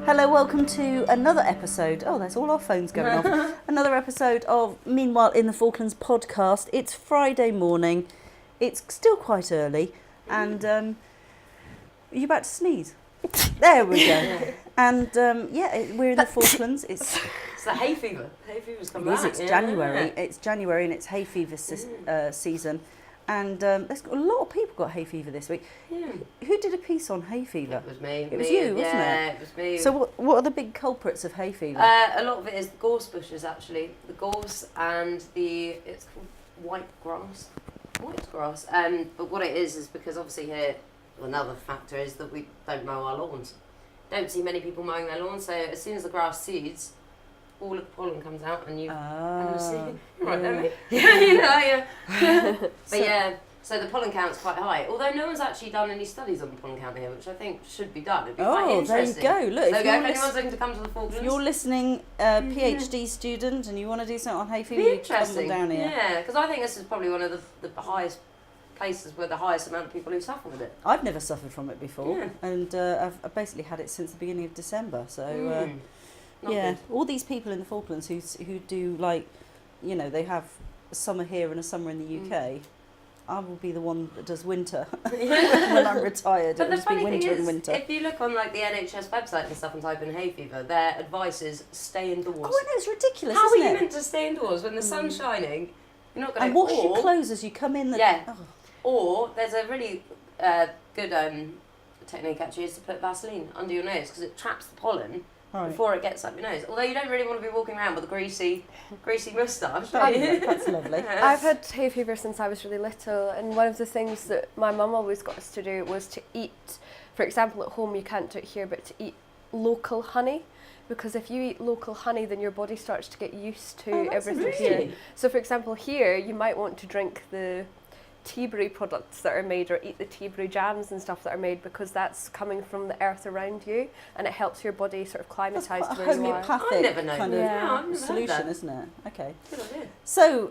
Hello, welcome to another episode. Oh, there's all our phones going off. Another episode of Meanwhile in the Falklands podcast. It's Friday morning. It's still quite early. And are you about to sneeze? There we go. And we're in the Falklands. It's the hay fever. Hay fever's come back. It's January. It's January and it's hay fever season. And there's a lot of people got hay fever this week. Yeah. Who did a piece on hay fever? It was me. It was you, wasn't it? Yeah, it was me. So what are the big culprits of hay fever? A lot of it is the gorse bushes, actually. The gorse and it's called white grass. But what it is because obviously here, another factor is that we don't mow our lawns. Don't see many people mowing their lawns, so as soon as the grass seeds, all of the pollen comes out and you see right there, mate. So the pollen count's quite high. Although no one's actually done any studies on the pollen count here, which I think should be done. It'd be quite interesting. There you go. Look, if anyone's looking to come to the Falklands, if you're listening, PhD student, and you want to do something on hay fever, you come down here. Yeah, because I think this is probably one of the highest places where the highest amount of people who suffer with it. I've never suffered from it before, and I've basically had it since the beginning of December. So. Good. All these people in the Falklands who do they have a summer here and a summer in the UK. I will be the one that does winter when I'm retired. But it'll just be winter and winter. If you look on the NHS website and stuff and type in hay fever, their advice is stay indoors. Oh, I know, it's ridiculous. How isn't are you it? meant to stay indoors when the sun's shining? You're not going and wash your clothes as you come in. Or there's a really good technique actually is to put Vaseline under your nose because it traps the pollen. Right. Before it gets up your nose. Although you don't really want to be walking around with a greasy moustache. That's lovely. I've had hay fever since I was really little, and one of the things that my mum always got us to do was to eat, for example at home you can't do it here, but to eat local honey. Because if you eat local honey, then your body starts to get used to everything here. So for example here, you might want to drink the Teaberry products that are made or eat the Teaberry jams and stuff that are made because that's coming from the earth around you and it helps your body sort of climatise to where you are. Homeopathic kind of solution, isn't it? Okay. Good idea. So,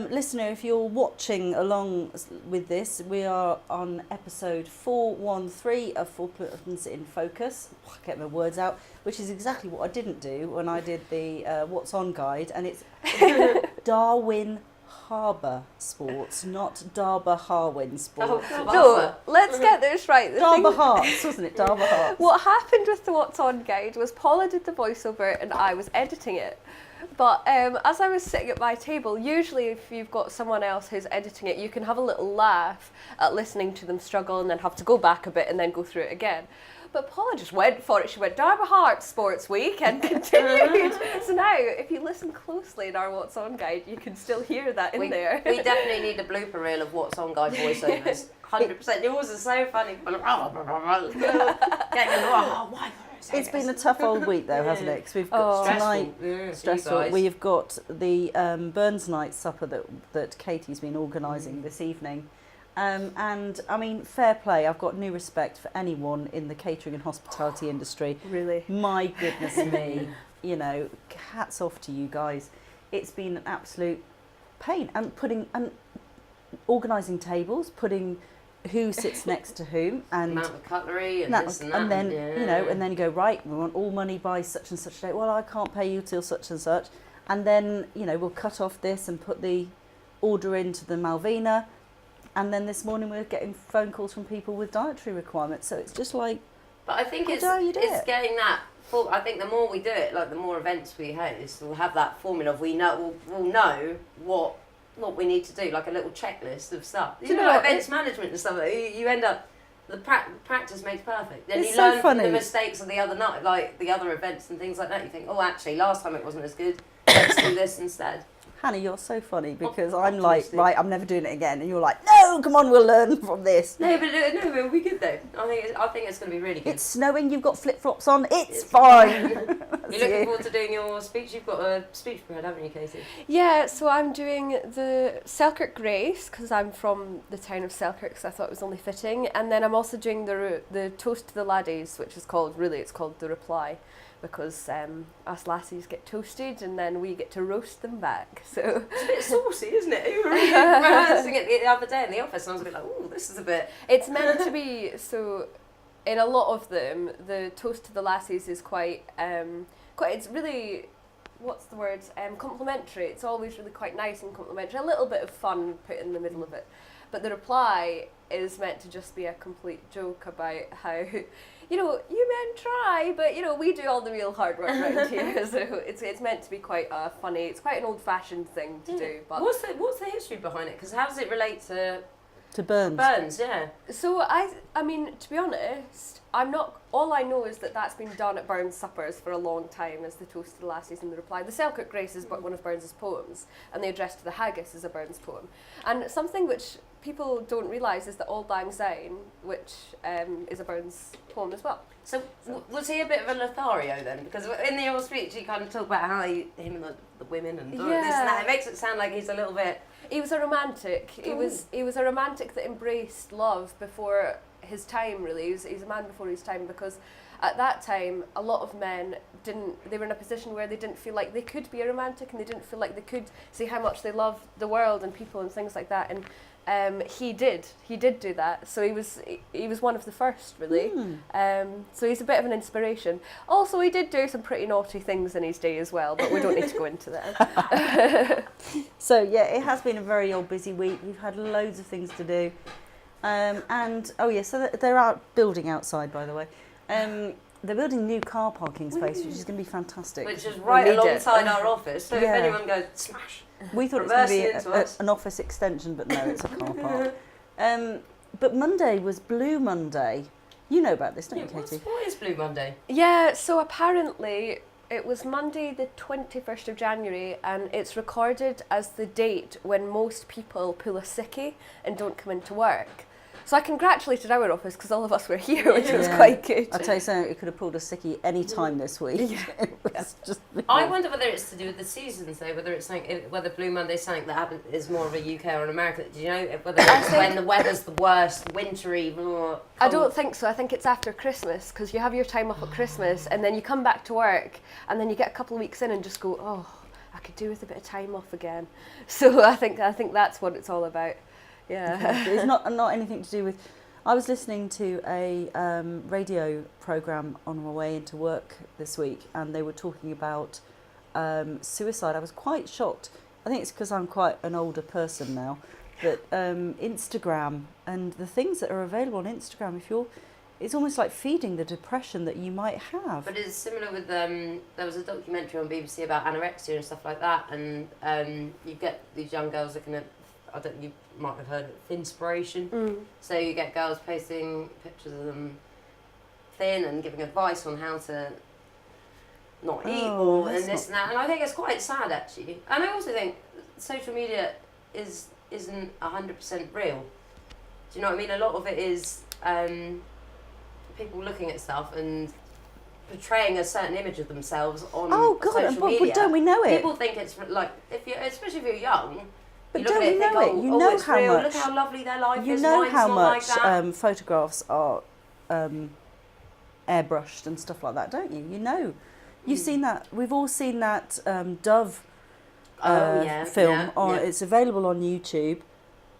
listener, if you're watching along with this, we are on episode 413 of Falklands in Focus. I get my words out, which is exactly what I didn't do when I did the What's On guide, and it's Darwin Harbour Sports, not Darber Harwin Sports. No, let's get this right. Darber Hearts, wasn't it? Darber Hearts. What happened with the What's On guide was Paula did the voiceover and I was editing it. But as I was sitting at my table, usually if you've got someone else who's editing it, you can have a little laugh at listening to them struggle and then have to go back a bit and then go through it again. But Paula just went for it. She went, Darber Heart Sports Week, and continued. So now, if you listen closely in our What's On guide, you can still hear that in there. We definitely need a blooper reel of What's On guide voiceovers. 100%. Yours is so funny. It's been a tough old week though, hasn't it? Because we've got tonight, stressful. We've got the Burns Night supper that Katie's been organising this evening. And I mean, fair play. I've got new respect for anyone in the catering and hospitality industry. Really? My goodness me. Hats off to you guys. It's been an absolute pain. And organising tables, putting who sits next to whom, and amount of cutlery and this and that. And then, and then you go, right, we want all money by such and such date. Well, I can't pay you till such and such. And then, we'll cut off this and put the order into the Malvina. And then this morning we're getting phone calls from people with dietary requirements. So it's just like, but I think it's getting that. I think the more we do it, like the more events we host, we'll have that formula of we'll know what we need to do, like a little checklist of stuff. Events management and stuff. You end up the practice makes perfect. Then you learn from the mistakes of the other night, like the other events and things like that. You think, oh, actually, last time it wasn't as good. Let's do this instead. Hannah, you're so funny because I'm like, right, I'm never doing it again, and you're like, no, come on, we'll learn from this. No, but it'll be good though. I think it's going to be really good. It's snowing. You've got flip flops on. It's fine. You're looking forward to doing your speech. You've got a speech prepared, haven't you, Katie? Yeah, so I'm doing the Selkirk Grace because I'm from the town of Selkirk, so I thought it was only fitting. And then I'm also doing the Toast to the Laddies, which is called the Reply. Because us lassies get toasted and then we get to roast them back. So it's a bit saucy, isn't it? You were really rehearsing it the other day in the office and I was a bit like, oh, this is a bit... It's meant to be so in a lot of them, the toast to the lassies is quite it's really, what's the word, complimentary. It's always really quite nice and complimentary, a little bit of fun put in the middle of it. But the reply is meant to just be a complete joke about how, you know, you men try, but, you know, we do all the real hard work around here. So it's meant to be quite funny. It's quite an old-fashioned thing to do. But what's the history behind it? Because how does it relate to Burns? Burns, yeah. So I mean, to be honest, all I know is that that's been done at Burns suppers for a long time as the toast to the lassies and the reply. The Selkirk Grace is one of Burns's poems, and the address to the haggis is a Burns poem. And something which people don't realise is that Auld Lang Syne, which is a Burns poem as well. So was he a bit of a Lothario then? Because in the old speech he kind of talked about how him and the women and this and that. It makes it sound like he's a little bit... He was a romantic. He was a romantic that embraced love before his time, really. He's a man before his time, because at that time a lot of men they were in a position where they didn't feel like they could be a romantic, and they didn't feel like they could say how much they loved the world and people and things like that. And he did do that. So he was one of the first, really. So he's a bit of an inspiration. Also, he did do some pretty naughty things in his day as well, but we don't need to go into that. So yeah, it has been a very old busy week. We've had loads of things to do. So they're out building outside, by the way. They're building new car parking space, which is going to be fantastic. Which is right alongside our office, so if anyone goes, smash. We thought it was going to be an office extension, but no, it's a car park. But Monday was Blue Monday. You know about this, don't you, Katie? What is Blue Monday? Yeah, so apparently it was Monday the 21st of January, and it's recorded as the date when most people pull a sickie and don't come into work. So I congratulated our office because all of us were here, which was quite good. I'll tell you something, it could have pulled a sickie any time this week. I wonder whether it's to do with the seasons, though, whether Blue Monday is something that is more of a UK or an American. Do you know whether it's when the weather's the worst, wintry, more cold? I don't think so. I think it's after Christmas, because you have your time off at Christmas and then you come back to work and then you get a couple of weeks in and just go, oh, I could do with a bit of time off again. So I think that's what it's all about. Yeah, it's not anything to do with. I was listening to a radio program on my way into work this week, and they were talking about suicide. I was quite shocked. I think it's because I'm quite an older person now. But Instagram and the things that are available on Instagram, it's almost like feeding the depression that you might have. But it's similar with there was a documentary on BBC about anorexia and stuff like that, and you get these young girls looking at. You might have heard of Inspiration. So you get girls posting pictures of them thin and giving advice on how to not eat more and this and that. And I think it's quite sad, actually. And I also think social media isn't 100% real. Do you know what I mean? A lot of it is people looking at stuff and portraying a certain image of themselves on social media. But don't we know it? People think it's like, especially if you're young. But don't we know it? You know how much. Look how lovely their life is. You know how much photographs are airbrushed and stuff like that, don't you? You know. You've seen that. We've all seen that Dove film. It's available on YouTube,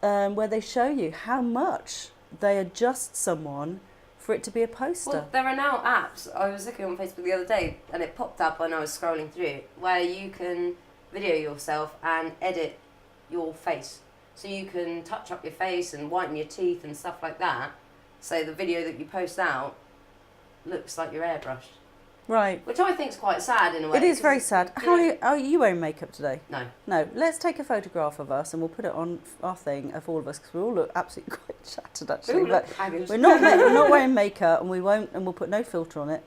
where they show you how much they adjust someone for it to be a poster. Well, there are now apps. I was looking on Facebook the other day, and it popped up when I was scrolling through it, where you can video yourself and edit your face, so you can touch up your face and whiten your teeth and stuff like that, so the video that you post out looks like you're airbrushed, right? Which I think is quite sad in a way. It is very sad. Are you wearing makeup today? No, let's take a photograph of us and we'll put it on our thing of all of us, because we all look absolutely quite shattered, actually. We're not wearing makeup, and we'll put no filter on it,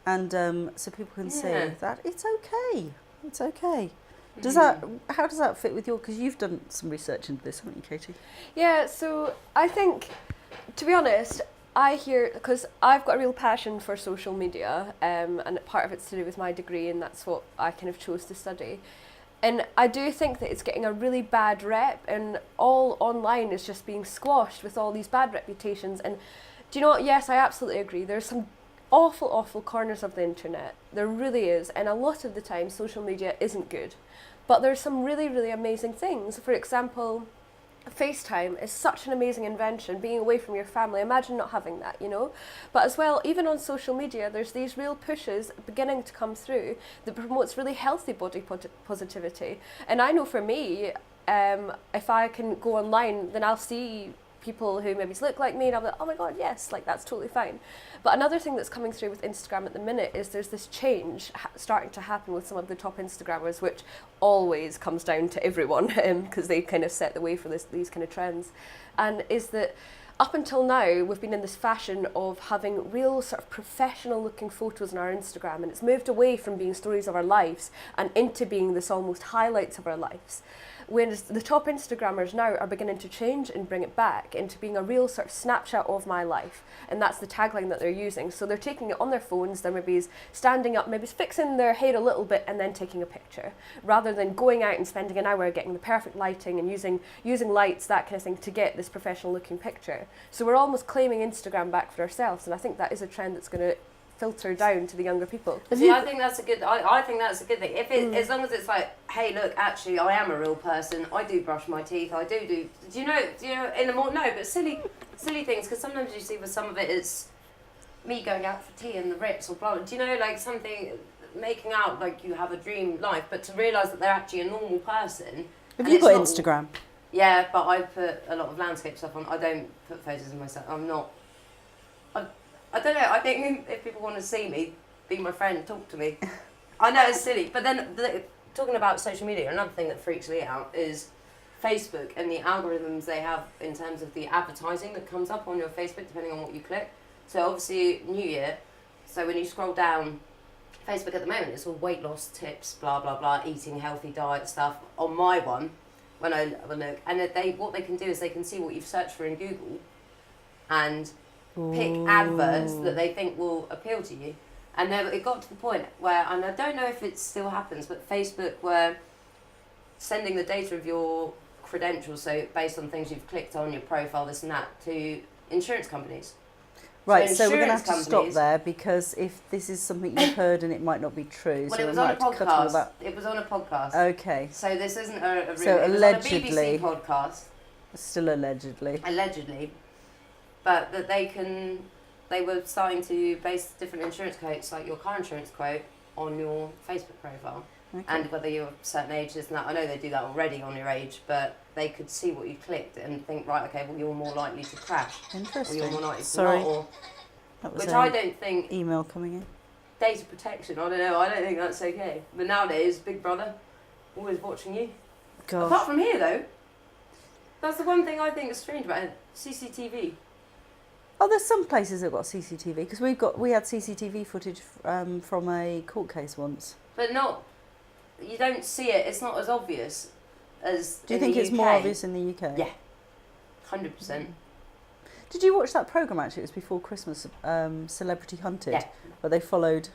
and so people can see that it's okay. How does that fit with because you've done some research into this, haven't you, Katie? Yeah, so I think, to be honest, because I've got a real passion for social media, and part of it's to do with my degree, and that's what I kind of chose to study. And I do think that it's getting a really bad rep, and all online is just being squashed with all these bad reputations. And do you know what? Yes, I absolutely agree. There's some awful corners of the internet. There really is. And a lot of the time, social media isn't good. But there's some really, really amazing things. For example, FaceTime is such an amazing invention, being away from your family. Imagine not having that, you know. But as well, even on social media, there's these real pushes beginning to come through that promotes really healthy body positivity. And I know for me, if I can go online, then I'll see people who maybe look like me and I'll be like, oh my god, yes, like that's totally fine. But another thing that's coming through with Instagram at the minute is there's this change starting to happen with some of the top Instagrammers, which always comes down to everyone because they kind of set the way for these kind of trends, and is that up until now we've been in this fashion of having real sort of professional looking photos on our Instagram, and it's moved away from being stories of our lives and into being this almost highlights of our lives. Whereas the top Instagrammers now are beginning to change and bring it back into being a real sort of snapshot of my life. And that's the tagline that they're using. So they're taking it on their phones, they're maybe standing up, maybe fixing their hair a little bit and then taking a picture, rather than going out and spending an hour getting the perfect lighting and using lights, that kind of thing, to get this professional looking picture. So we're almost claiming Instagram back for ourselves, and I think that is a trend that's going to filter down to the younger people. See, I think that's a good. I think that's a good thing. If it, as long as it's like, hey, look, actually, I am a real person. I do brush my teeth. I do. Do you know? In the morning? No, but silly things. Because sometimes you see with some of it, it's me going out for tea in the Ritz or blah. Do you know, like something, making out like you have a dream life, but to realise that they're actually a normal person. Have you got Instagram? Yeah, but I put a lot of landscape stuff on. I don't put photos of myself. I'm not. I don't know, I think if people want to see me, be my friend, talk to me. I know it's silly, but then talking about social media, another thing that freaks me out is Facebook and the algorithms they have in terms of the advertising that comes up on your Facebook, depending on what you click. So obviously, New Year, so when you scroll down Facebook at the moment, it's all weight loss tips, blah, blah, blah, eating healthy diet stuff. On my one, when I look, and what they can do is they can see what you've searched for in Google and pick adverts that they think will appeal to you. And then it got to the point where, and I don't know if it still happens, but Facebook were sending the data of your credentials, so based on things you've clicked on, your profile, this and that, to insurance companies. Right, so we're going to have to stop there, because if this is something you've heard and it might not be true, well, so it was on a podcast. It was on a podcast. Okay. So this isn't a real... So allegedly... It was on a BBC podcast. Still allegedly. Allegedly. But that they were starting to base different insurance quotes, like your car insurance quote, on your Facebook profile. Okay. And whether you're a certain age, this and that. I know they do that already on your age, but they could see what you clicked and think, right, okay, well, you're more likely to crash. Interesting. Or you're more likely to not, or, which I don't think... Email coming in. Data protection, I don't know, I don't think that's okay. But nowadays, Big Brother, always watching you. Gosh. Apart from here, though, that's the one thing I think is strange about it, CCTV. Oh, there's some places that got CCTV, because we had CCTV footage from a court case once. But not, you don't see it. It's not as obvious as. Do you think it's more obvious in the UK? Yeah, 100%. Did you watch that programme actually? It was before Christmas, Celebrity Hunted, where they followed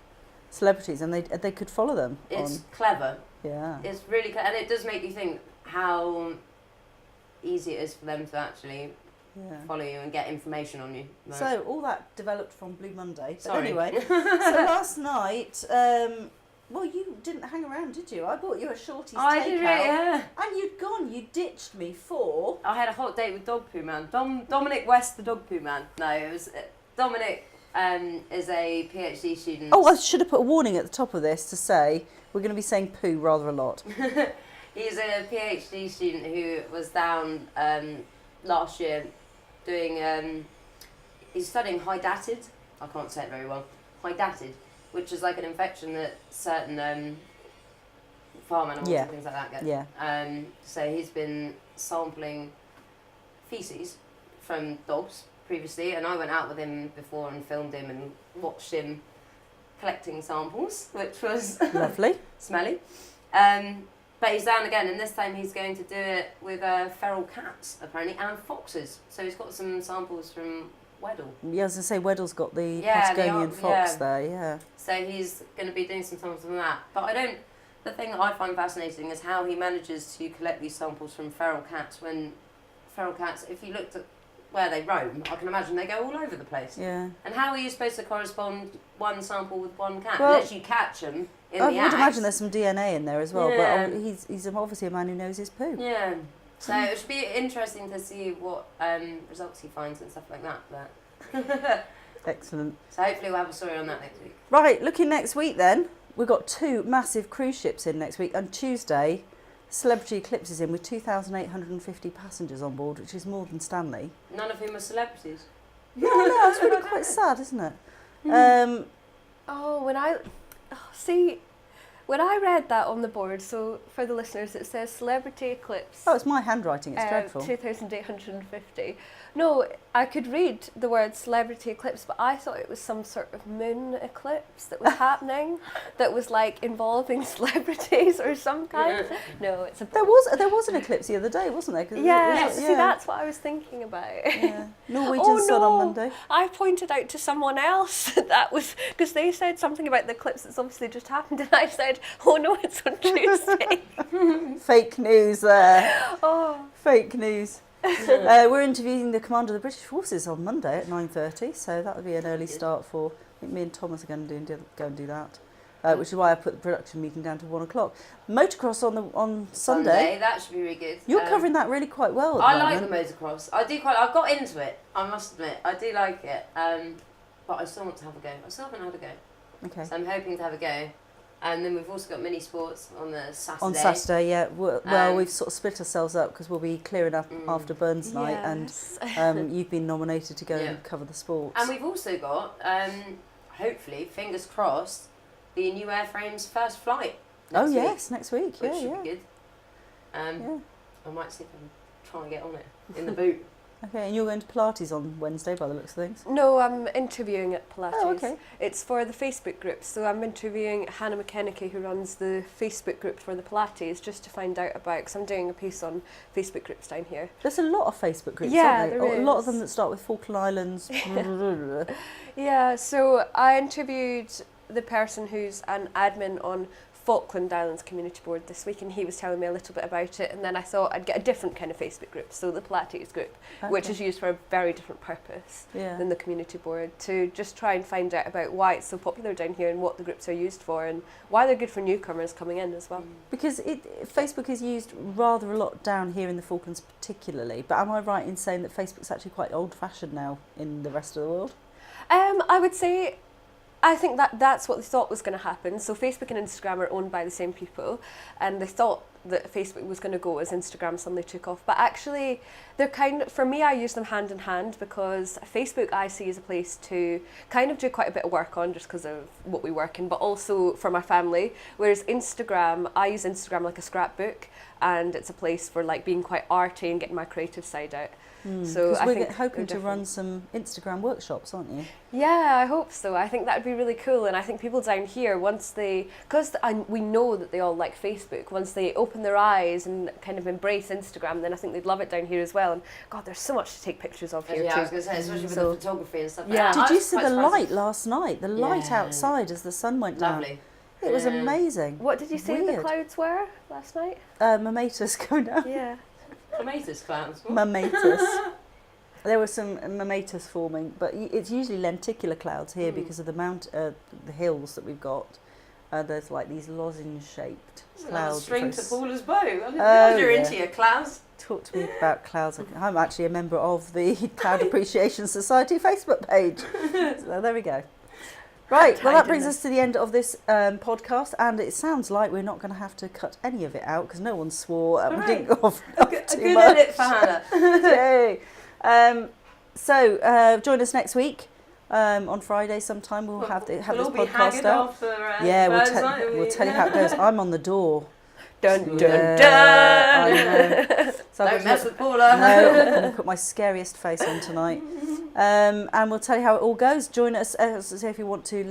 celebrities and they could follow them. It's clever. Yeah. It's really clever, and it does make you think how easy it is for them to actually. Yeah. Follow you and get information on you. No. So all that developed from Blue Monday. But Sorry. Anyway, so last night, well, you didn't hang around, did you? I bought you a Shorty's takeout. Did, yeah. And you'd gone. You ditched me for. I had a hot date with Dog Poo Man. Dominic West, the Dog Poo Man. No, it was Dominic. Is a PhD student. Oh, I should have put a warning at the top of this to say we're going to be saying poo rather a lot. He's a PhD student who was down last year. Doing, he's studying hydatid. I can't say it very well. Hydatid, which is like an infection that certain farm animals and things like that get. Yeah. So he's been sampling feces from dogs previously, and I went out with him before and filmed him and watched him collecting samples, which was lovely, smelly. But he's down again, and this time he's going to do it with feral cats, apparently, and foxes. So he's got some samples from Weddell. Yeah, I was going to say, Weddell's got the Patagonian fox there, yeah. So he's going to be doing some samples from that. But the thing that I find fascinating is how he manages to collect these samples from feral cats when feral cats, if you looked at where they roam, I can imagine they go all over the place. Yeah. And how are you supposed to correspond one sample with one cat? Well, unless you catch them in the act. I would imagine there's some DNA in there as well, but he's obviously a man who knows his poo. Yeah. So it should be interesting to see what results he finds and stuff like that. But Excellent. So hopefully we'll have a story on that next week. Right, looking next week then, we've got 2 massive cruise ships in next week. On Tuesday, Celebrity Eclipse is in with 2,850 passengers on board, which is more than Stanley. None of whom are celebrities. Yeah, no, it's really quite sad, isn't it? When I read that on the board, so for the listeners, it says Celebrity Eclipse. Oh, it's my handwriting, it's dreadful. 2,850. No, I could read the word Celebrity Eclipse, but I thought it was some sort of moon eclipse that was happening, that was like involving celebrities or some kind. No, it's a board. There was an eclipse the other day, wasn't there? See, that's what I was thinking about. Yeah. Norwegian sun on Monday. I pointed out to someone else that was, because they said something about the eclipse that's obviously just happened, and I said, oh no, it's on Tuesday. Fake news there. Oh. Fake news. We're interviewing the commander of the British Forces on Monday at 9:30, so that would be an early start for. I think me and Thomas are going to go and do that, which is why I put the production meeting down to 1 o'clock. Motocross on Sunday. That should be really good. You're covering that really quite well. I like the motocross. I got into it. I must admit, I do like it. But I still want to have a go. I still haven't had a go. Okay. So I'm hoping to have a go. And then we've also got mini sports on the Saturday. On Saturday, yeah. Well, we've sort of split ourselves up because we'll be clearing up after Burns night, and you've been nominated to go and cover the sports. And we've also got, hopefully, fingers crossed, the new airframe's first flight. Next week. Which should be good. I might see if I can try and get on it in the boot. Okay, and you're going to Pilates on Wednesday by the looks of things? No, I'm interviewing at Pilates. Oh, okay. It's for the Facebook group, so I'm interviewing Hannah McKennicky, who runs the Facebook group for the Pilates, just to find out about, because I'm doing a piece on Facebook groups down here. There's a lot of Facebook groups, aren't there is. A lot of them that start with Falkland Islands. Yeah, so I interviewed the person who's an admin on Falkland Islands Community Board this week, and he was telling me a little bit about it, and then I thought I'd get a different kind of Facebook group, so the Pilates group, which is used for a very different purpose than the Community Board, to just try and find out about why it's so popular down here and what the groups are used for and why they're good for newcomers coming in as well. Because Facebook is used rather a lot down here in the Falklands particularly, but am I right in saying that Facebook's actually quite old-fashioned now in the rest of the world? I would say, I think that's what they thought was going to happen. So Facebook and Instagram are owned by the same people, and they thought that Facebook was going to go as Instagram suddenly took off. But actually, they're for me, I use them hand in hand, because Facebook I see as a place to kind of do quite a bit of work on, just because of what we work in, but also for my family. Whereas Instagram, I use Instagram like a scrapbook, and it's a place for like being quite arty and getting my creative side out. So I think we're hoping to run some Instagram workshops, aren't you? Yeah, I hope so. I think that would be really cool, and I think people down here, once we know that they all like Facebook, once they open their eyes and kind of embrace Instagram, then I think they'd love it down here as well. And God, there's so much to take pictures of here too. I was going to say, especially with the photography and stuff like that. Did you see the light last night? The light outside as the sun went down. Lovely. It was amazing. What did you say the clouds were last night? Mammatus going down. Yeah. Mammatus clouds. Mammatus. There were some mammatus forming, but it's usually lenticular clouds here because of the hills that we've got. There's like these lozenge-shaped clouds. String to Paula's bow. I didn't know you're into your clouds. Talk to me about clouds. I'm actually a member of the Cloud Appreciation Society Facebook page. So there we go. Right, well that brings us to the end of this podcast, and it sounds like we're not going to have to cut any of it out because no one swore and we didn't go off too much. A good edit for Hannah. Yay. So join us next week on Friday sometime. We'll have this podcast out. After, we'll tell you how it goes. I'm on the door. Dun dun dun. So don't mess with Paula. No, I'm going to put my scariest face on tonight. And we'll tell you how it all goes. Join us, if you want to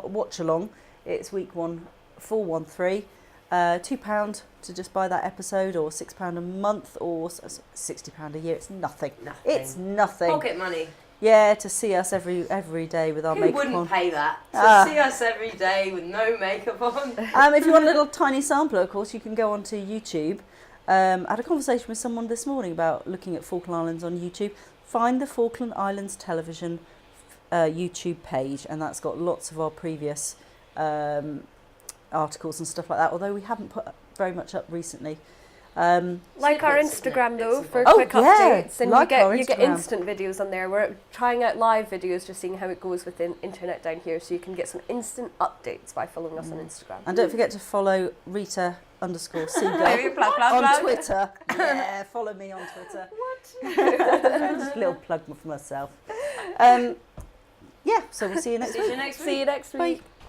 watch along. It's week 1, 413. £2 to just buy that episode, or £6 a month, or £60 a year. It's nothing. It's nothing. Pocket money. Yeah, to see us every day with our makeup on. Who wouldn't pay that? To see us every day with no makeup on. If you want a little tiny sampler, of course, you can go onto YouTube. I had a conversation with someone this morning about looking at Falkland Islands on YouTube. Find the Falkland Islands television YouTube page, and that's got lots of our previous articles and stuff like that, although we haven't put very much up recently. Like our Instagram though for quick updates, and you get instant videos on there. We're trying out live videos, just seeing how it goes with the internet down here, so you can get some instant updates by following us on Instagram. And don't forget to follow Rita_Seagull on Twitter. Yeah, follow me on Twitter. What? Just a little plug for myself. Yeah, so we'll see you next week. See you next week. Bye.